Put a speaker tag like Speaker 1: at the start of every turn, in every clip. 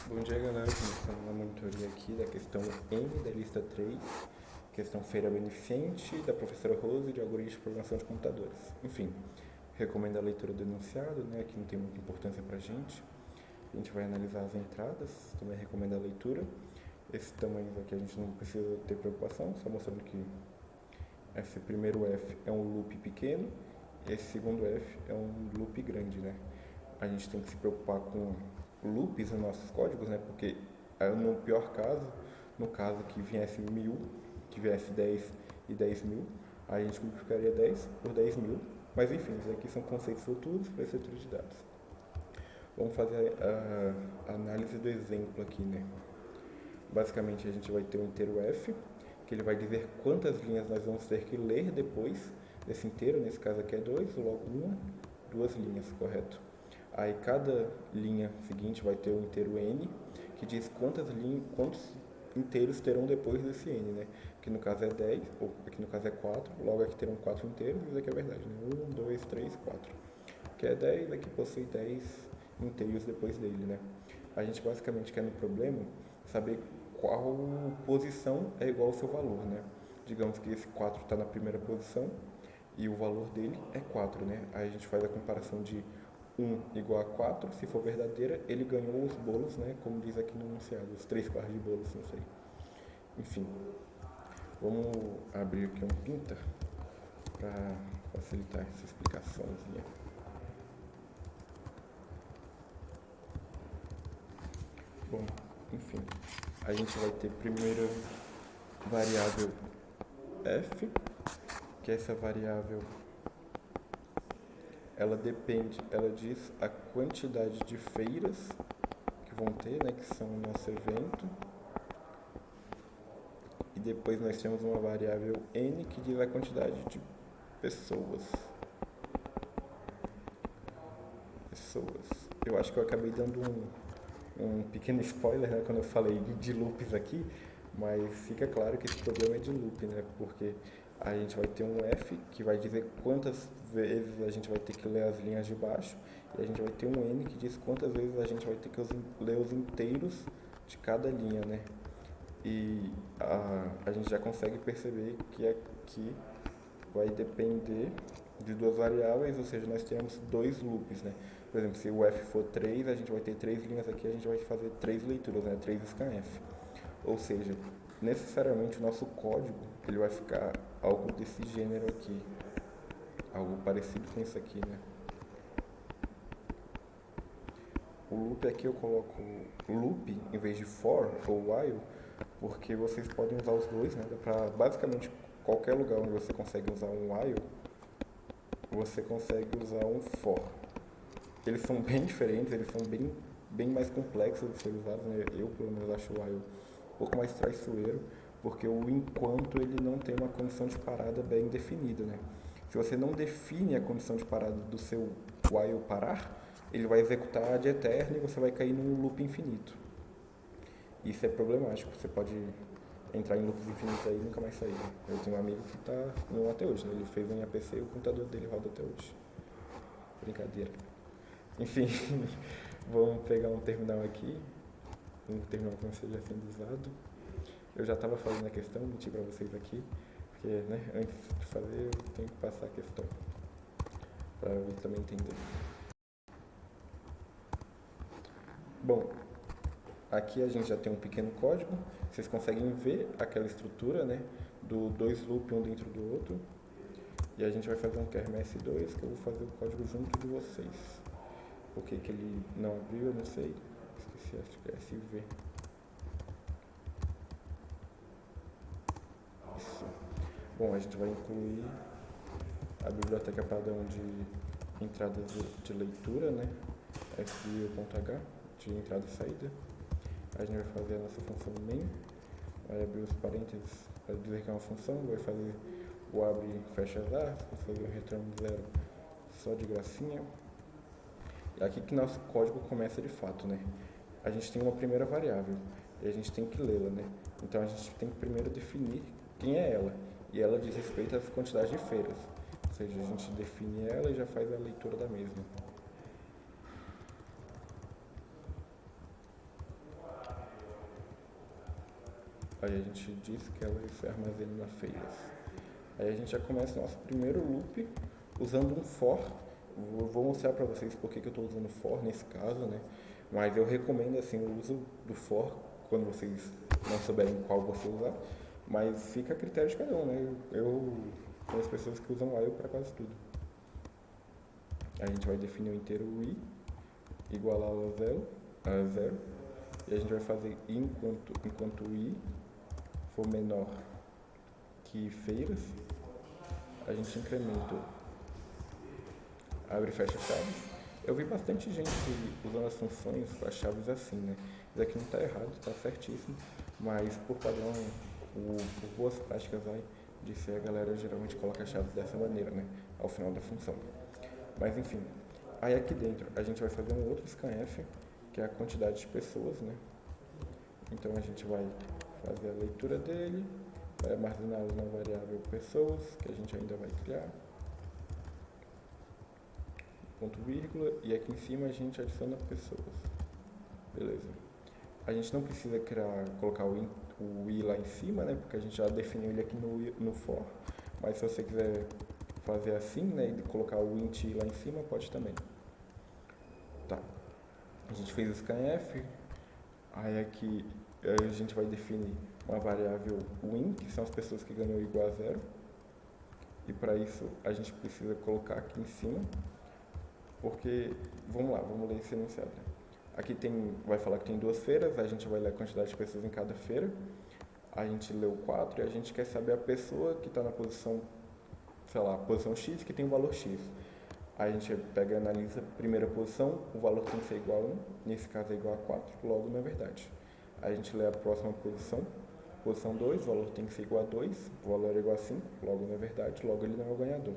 Speaker 1: Bom dia, galera. Começando uma monitoria aqui da questão N da lista 3, questão feira beneficente da professora Rose de algoritmos de programação de computadores. Enfim, recomendo a leitura do enunciado, né, que não tem muita importância para a gente. A gente vai analisar as entradas, também recomendo a leitura. Esses tamanhos aqui a gente não precisa ter preocupação, só mostrando que esse primeiro F é um loop pequeno, esse segundo F é um loop grande, né? A gente tem que se preocupar com loops nos nossos códigos, né? Porque no pior caso, no caso que viesse 1000, que viesse 10 e 10.000, aí a gente multiplicaria 10 por 10.000. Mas enfim, isso aqui são conceitos futuros para estrutura de dados. Vamos fazer a análise do exemplo aqui, né? Basicamente a gente vai ter um inteiro f, que ele vai dizer quantas linhas nós vamos ter que ler depois desse inteiro, nesse caso aqui é 2, logo duas linhas, correto? Aí cada linha seguinte vai ter um inteiro n, que diz quantos inteiros terão depois desse n, né? Aqui no caso é 10, ou aqui no caso é 4, logo aqui terão 4 inteiros, isso aqui é verdade, né? 1, 2, 3, 4. Aqui é 10, aqui possui 10 inteiros depois dele, né? A gente basicamente quer no problema saber qual posição é igual ao seu valor, né? Digamos que esse 4 está na primeira posição e o valor dele é 4, né? Aí a gente faz a comparação de 1 igual a 4, se for verdadeira, ele ganhou os bolos, né? Como diz aqui no enunciado, os 3 pares de bolos, não sei. Enfim, vamos abrir aqui um Pinta para facilitar essa explicaçãozinha. Bom, enfim, a gente vai ter primeiro variável f, que essa variável ela diz a quantidade de feiras que vão ter, né, que são o nosso evento. E depois nós temos uma variável n que diz a quantidade de pessoas. Eu acho que eu acabei dando um pequeno spoiler, né, quando eu falei de loops aqui, mas fica claro que esse problema é de loop, né, porque a gente vai ter um f que vai dizer quantas vezes a gente vai ter que ler as linhas de baixo, e a gente vai ter um n que diz quantas vezes a gente vai ter que ler os inteiros de cada linha, né. E a gente já consegue perceber que aqui vai depender de duas variáveis, ou seja, nós temos dois loops, né? Por exemplo, se o f for 3, a gente vai ter 3 linhas aqui, a gente vai fazer 3 leituras, né? 3 scanf. Ou seja, necessariamente o nosso código ele vai ficar algo desse gênero aqui, algo parecido com isso aqui, né? O loop aqui eu coloco loop em vez de for ou while, porque vocês podem usar os dois, né? Para basicamente qualquer lugar onde você consegue usar um while, você consegue usar um for. Eles são bem diferentes, eles são bem mais complexos de ser usados, né? Eu, pelo menos, acho o while um pouco mais traiçoeiro, porque o enquanto ele não tem uma condição de parada bem definida, né? Se você não define a condição de parada do seu while parar, ele vai executar de eterno e você vai cair num loop infinito. Isso é problemático, você pode entrar em loops infinitos aí e nunca mais sair. Né? Eu tenho um amigo que está no até hoje, né? Ele fez um APC e o computador dele roda até hoje. Brincadeira. Enfim, vamos pegar um terminal aqui, um terminal que não esteja sendo usado. Eu já estava fazendo a questão, menti para vocês aqui, porque né, antes de fazer eu tenho que passar a questão, para eu também entender. Bom, aqui a gente já tem um pequeno código, vocês conseguem ver aquela estrutura, né, do dois loops um dentro do outro. E a gente vai fazer um QRMS2, que eu vou fazer o código junto de vocês. Por que ele não abriu, eu não sei. Esqueci, acho que é SV. Isso. Bom, a gente vai incluir a biblioteca padrão de entradas de leitura, né? SVO.h, de entrada e saída. A gente vai fazer a nossa função main, vai abrir os parênteses para dizer que é uma função, vai fazer o abre e fecha as aspas, vai fazer o return zero só de gracinha. É aqui que nosso código começa de fato, né? A gente tem uma primeira variável e a gente tem que lê-la, né? Então a gente tem que primeiro definir quem é ela, e ela diz respeito às quantidades de feiras. Ou seja, a gente define ela e já faz a leitura da mesma. Aí a gente diz que ela se armazena na feiras. Aí a gente já começa o nosso primeiro loop usando um for. Vou mostrar para vocês por que eu estou usando for nesse caso, né? Mas eu recomendo assim o uso do for quando vocês não souberem qual você usar. Mas fica a critério de cada um, né? Eu conheço pessoas que usam while para quase tudo. A gente vai definir o inteiro i igual a zero. E a gente vai fazer i enquanto i for menor que feiras, a gente incrementa, abre e fecha chaves. Eu vi bastante gente usando as funções com as chaves assim, né? Isso aqui não está errado, está certíssimo, mas por padrão, por boas práticas aí, disse a galera geralmente coloca as chaves dessa maneira, né? Ao final da função. Mas enfim, aí aqui dentro a gente vai fazer um outro scanf, que é a quantidade de pessoas, né? Então a gente vai fazer a leitura dele, vai armazená-lo na variável pessoas, que a gente ainda vai criar, ponto vírgula, e aqui em cima a gente adiciona pessoas. Beleza. A gente não precisa colocar o i lá em cima, né? Porque a gente já definiu ele aqui no for. Mas se você quiser fazer assim, né? E colocar o int i lá em cima, pode também. Tá. A gente fez o scanf. Aí aqui a gente vai definir uma variável win, que são as pessoas que ganham igual a zero. E para isso a gente precisa colocar aqui em cima, porque, vamos lá, vamos ler esse enunciado. Aqui vai falar que tem 2 feiras, a gente vai ler a quantidade de pessoas em cada feira. A gente leu 4 e a gente quer saber a pessoa que está na posição, sei lá, posição X, que tem o valor X. Aí a gente pega e analisa a primeira posição, o valor tem que ser igual a 1, nesse caso é igual a 4, logo não é verdade. Aí a gente lê a próxima posição 2, o valor tem que ser igual a 2, o valor é igual a 5, logo não é verdade, logo ele não é o ganhador.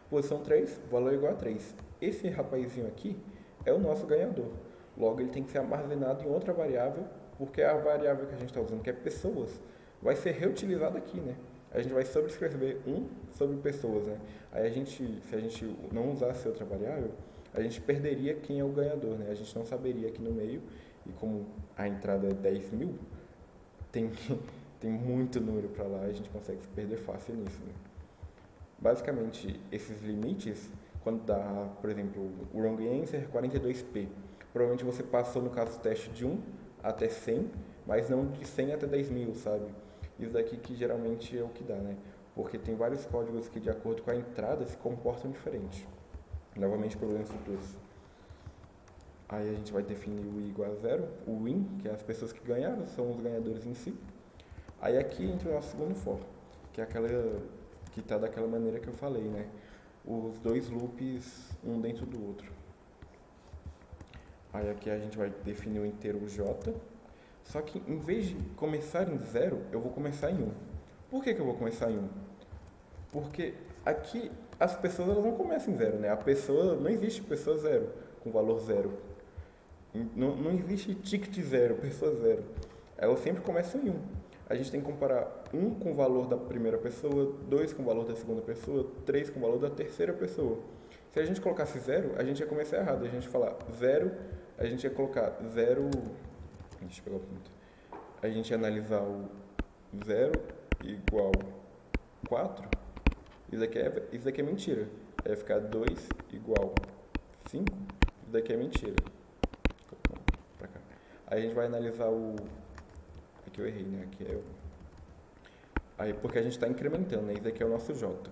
Speaker 1: Posição 3, o valor é igual a 3. Esse rapazinho aqui é o nosso ganhador, logo ele tem que ser armazenado em outra variável, porque a variável que a gente está usando, que é pessoas, vai ser reutilizada aqui, né? A gente vai sobrescrever 1 sobre pessoas, né? Aí se a gente não usasse outra variável, a gente perderia quem é o ganhador, né? A gente não saberia aqui no meio, e como a entrada é 10.000, tem muito número para lá, a gente consegue se perder fácil nisso, né? Basicamente, esses limites, quando dá, por exemplo, o wrong answer 42p, provavelmente você passou no caso teste de 1 até 100, mas não de 100 até 10.000, sabe? Isso daqui que geralmente é o que dá, né? Porque tem vários códigos que, de acordo com a entrada, se comportam diferente. Novamente, problemas futuros. Aí a gente vai definir o i igual a 0, o win, que é as pessoas que ganharam, são os ganhadores em si. Aí aqui entra o nosso segundo for, que é aquela que está daquela maneira que eu falei, né? Os 2 loops, um dentro do outro. Aí aqui a gente vai definir o inteiro j, só que em vez de começar em 0, eu vou começar em 1. Por que eu vou começar em 1? Porque aqui as pessoas elas não começam em 0, né? Não existe pessoa 0, com valor 0. Não existe ticket 0, pessoa 0. Elas sempre começam em 1. A gente tem que comparar 1 com o valor da primeira pessoa, 2 com o valor da segunda pessoa, 3 com o valor da terceira pessoa. Se a gente colocasse 0, a gente ia começar errado. A gente ia falar 0, a gente ia colocar 0... Deixa eu pegar o ponto. A gente ia analisar o 0 igual 4. Isso daqui é mentira. Aí vai ficar 2 igual 5. Isso daqui é mentira. Pra cá. Aí a gente vai analisar o... Aqui eu errei, né? Aqui é o... Aí, porque a gente está incrementando, né? Isso aqui é o nosso J.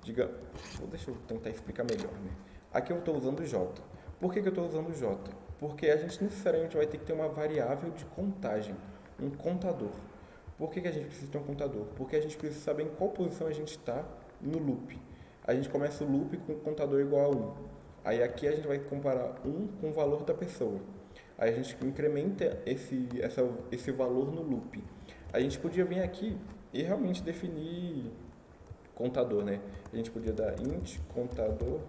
Speaker 1: Deixa eu tentar explicar melhor, né? Aqui eu estou usando o J. Por que eu estou usando o J? Porque a gente necessariamente vai ter que ter uma variável de contagem, um contador. Por que a gente precisa ter um contador? Porque a gente precisa saber em qual posição a gente está no loop. A gente começa o loop com o contador igual a 1. Aí aqui a gente vai comparar 1 com o valor da pessoa. Aí a gente incrementa esse valor no loop. A gente podia vir aqui e realmente definir contador, né? A gente podia dar int contador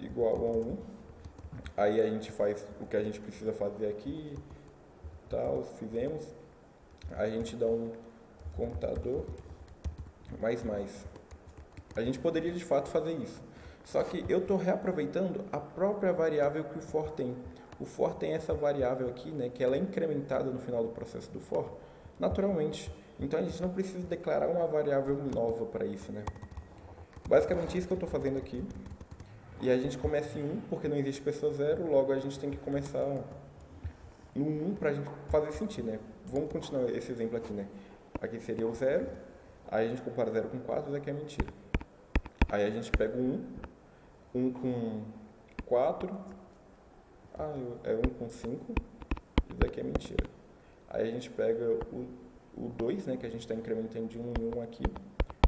Speaker 1: igual a 1. Aí a gente faz o que a gente precisa fazer aqui, tal, fizemos. Aí a gente dá um contador mais. A gente poderia de fato fazer isso. Só que eu estou reaproveitando a própria variável que o for tem. O for tem essa variável aqui, né, que ela é incrementada no final do processo do for. naturalmente. Então a gente não precisa declarar uma variável nova para isso, né? Basicamente isso que eu estou fazendo aqui. E a gente começa em 1 porque não existe pessoa zero, logo a gente tem que começar no 1 para a gente fazer sentido, né? Vamos continuar esse exemplo aqui, né? Aqui seria o 0, aí a gente compara 0 com 4, isso aqui é mentira. Aí a gente pega o 1 com 4, é 1 com 5, isso daqui é mentira. Aí a gente pega o 2, né, que a gente está incrementando de 1 em 1 aqui,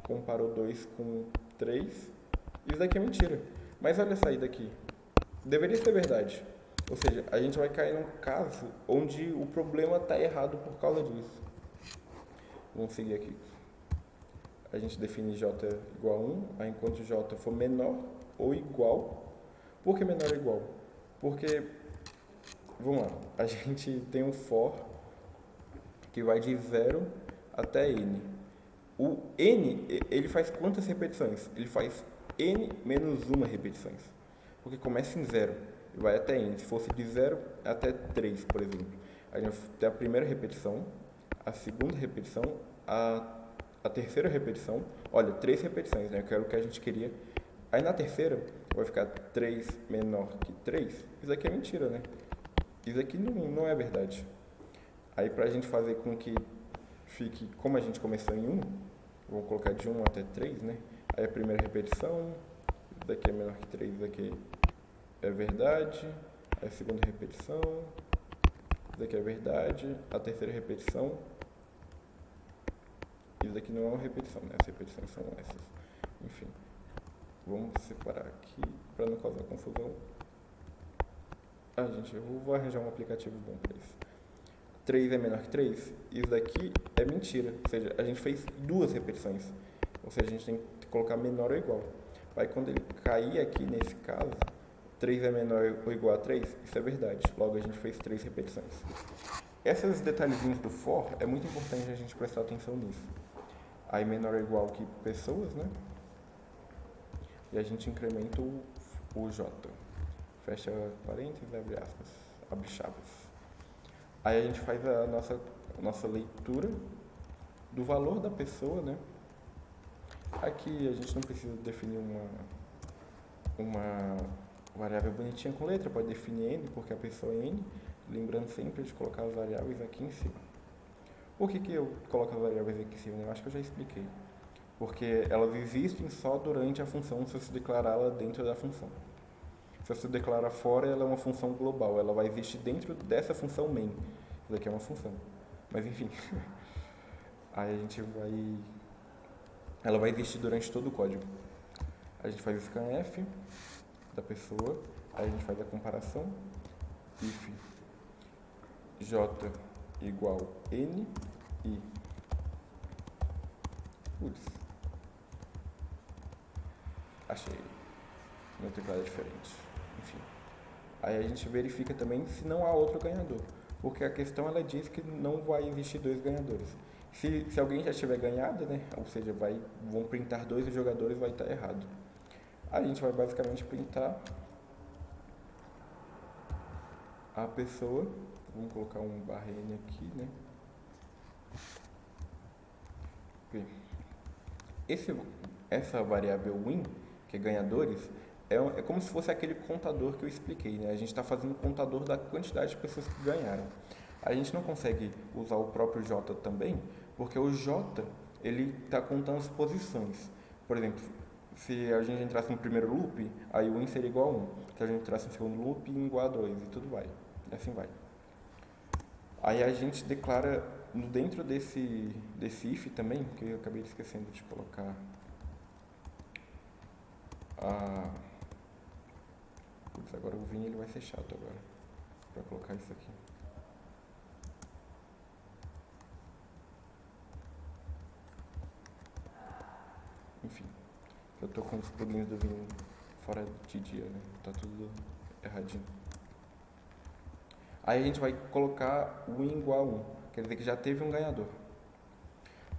Speaker 1: compara o 2 com 3, isso daqui é mentira. Mas olha essa aí daqui, deveria ser verdade. Ou seja, a gente vai cair num caso onde o problema está errado por causa disso. Vamos seguir aqui. A gente define j igual a 1, aí enquanto j for menor ou igual. Por que menor ou igual? Porque, vamos lá, a gente tem um for que vai de 0 até n. O n, ele faz quantas repetições? Ele faz n menos 1 repetições. Porque começa em 0 e vai até n. Se fosse de 0 até 3, por exemplo. A gente tem a primeira repetição, a segunda repetição, a terceira repetição. Olha, 3 repetições, né? Que era o que a gente queria. Aí na terceira vai ficar 3 menor que 3. Isso aqui é mentira, né? Isso aqui não é verdade. Aí pra gente fazer com que fique, como a gente começou em 1, vamos colocar de 1 até 3, né? Aí a primeira repetição, isso daqui é menor que 3, isso daqui é verdade. Aí a segunda repetição, isso daqui é verdade. A terceira repetição, isso daqui não é uma repetição, né? As repetições são essas. Enfim, vamos separar aqui para não causar confusão. Gente, eu vou arranjar um aplicativo bom para isso. 3 é menor que 3? Isso daqui é mentira. Ou seja, a gente fez 2 repetições. Ou seja, a gente tem que colocar menor ou igual. Aí quando ele cair aqui nesse caso, 3 é menor ou igual a 3, isso é verdade. Logo a gente fez 3 repetições. Esses detalhezinhos do for é muito importante a gente prestar atenção nisso. Aí menor ou igual que pessoas, né? E a gente incrementa o j. Fecha parênteses, abre aspas, abre chaves. Aí a gente faz a nossa leitura do valor da pessoa, né? Aqui a gente não precisa definir uma variável bonitinha com letra, pode definir n, porque a pessoa é n, lembrando sempre de colocar as variáveis aqui em cima. Por que eu coloco as variáveis aqui em cima? Eu acho que eu já expliquei. Porque elas existem só durante a função, se você declará-la dentro da função. Se você declarar fora, ela é uma função global, ela vai existir dentro dessa função main. Isso daqui é uma função. Mas enfim. Aí a gente vai... Ela vai existir durante todo o código. A gente faz o scanf da pessoa, aí a gente faz a comparação. If j igual n e... Putz. Achei. Meu teclado é diferente. Enfim. Aí a gente verifica também se não há outro ganhador. Porque a questão ela diz que não vai existir 2 ganhadores. Se alguém já tiver ganhado, né? Ou seja, vão printar 2 jogadores, vai estar errado. Aí a gente vai basicamente printar a pessoa. Vamos colocar um /n aqui, né? Essa variável win, que é ganhadores, é como se fosse aquele contador que eu expliquei, né? A gente está fazendo o contador da quantidade de pessoas que ganharam. A gente não consegue usar o próprio J também, porque o J, ele está contando as posições. Por exemplo, se a gente entrasse no primeiro loop, aí o win seria igual a 1. Se a gente entrasse no segundo loop, igual a 2, e tudo vai. E assim vai. Aí a gente declara dentro desse if também, que eu acabei esquecendo de colocar Putz, agora o Vini ele vai ser chato agora para colocar isso aqui. Enfim, eu tô com os plugins do Vini fora de dia, né? Tá tudo erradinho. Aí a gente vai colocar o win igual a 1, quer dizer que já teve um ganhador.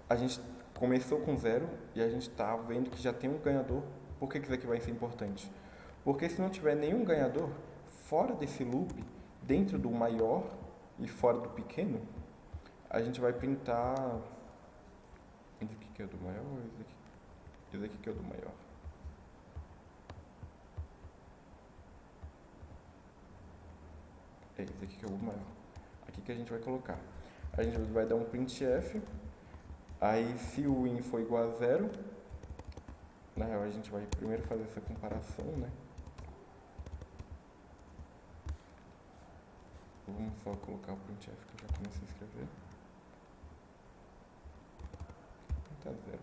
Speaker 1: A gente começou com 0 e a gente está vendo que já tem um ganhador. Por que isso aqui vai ser importante? Porque se não tiver nenhum ganhador, fora desse loop, dentro do maior e fora do pequeno, A gente vai printar... Esse aqui que é o do maior ou esse aqui? Esse aqui que é o do maior. É esse aqui que é o maior. Aqui que a gente vai colocar. A gente vai dar um printf. Aí se o win for igual a 0, na real a gente vai primeiro fazer essa comparação, né? Vamos só colocar o printf que eu já comecei a escrever. Tá 0.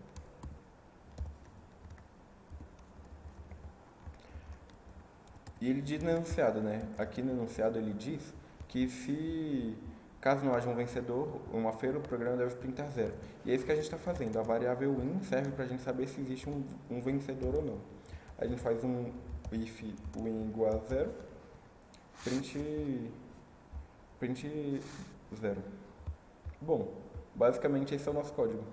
Speaker 1: E ele diz no enunciado, né? Aqui no enunciado ele diz que se caso não haja um vencedor, uma feira, o programa deve printar 0. E é isso que a gente está fazendo. A variável win serve para a gente saber se existe um vencedor ou não. A gente faz um if win igual a 0, print 0. Bom, basicamente esse é o nosso código.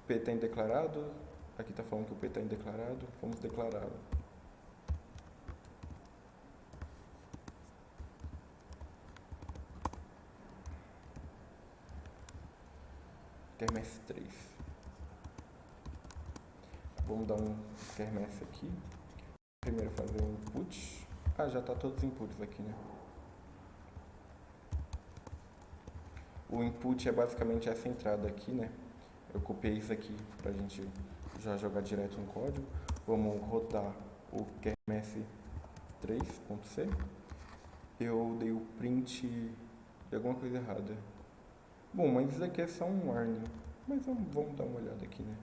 Speaker 1: P está indeclarado. Aqui está falando que o P está indeclarado. Vamos declará-lo. Quermesse 3. Vamos dar um quermesse aqui. Primeiro fazer o input. Já está todos os inputs aqui, né? O input é basicamente essa entrada aqui, né? Eu copiei isso aqui pra gente já jogar direto no código. Vamos rodar o quermesse 3.c. Eu dei o print de alguma coisa errada. Bom, mas isso aqui é só um warning. Mas vamos dar uma olhada aqui, né?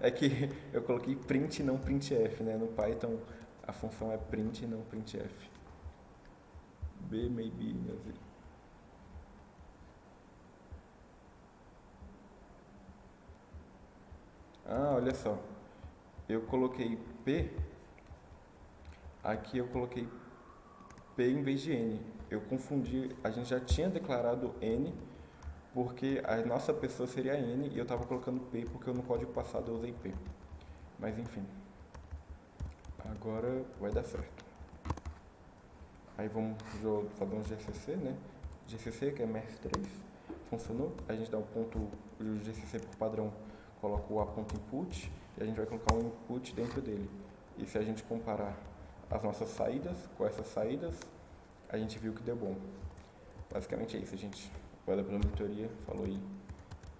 Speaker 1: É que eu coloquei print e não printf, né? No Python a função é print e não printf. B, maybe, music. Olha só. Eu coloquei P. Aqui eu coloquei P em vez de N. Eu confundi. A gente já tinha declarado N porque a nossa pessoa seria N e eu estava colocando P porque no código passado eu usei P. Mas enfim. Agora vai dar certo. Aí vamos fazer um GCC, né? GCC, que é MERS3, funcionou. A gente dá o ponto, o GCC por padrão, coloca o a.input e a gente vai colocar um input dentro dele. E se a gente comparar as nossas saídas com essas saídas, a gente viu que deu bom. Basicamente é isso, gente. Valeu pela monitoria, falou aí,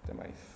Speaker 1: até mais.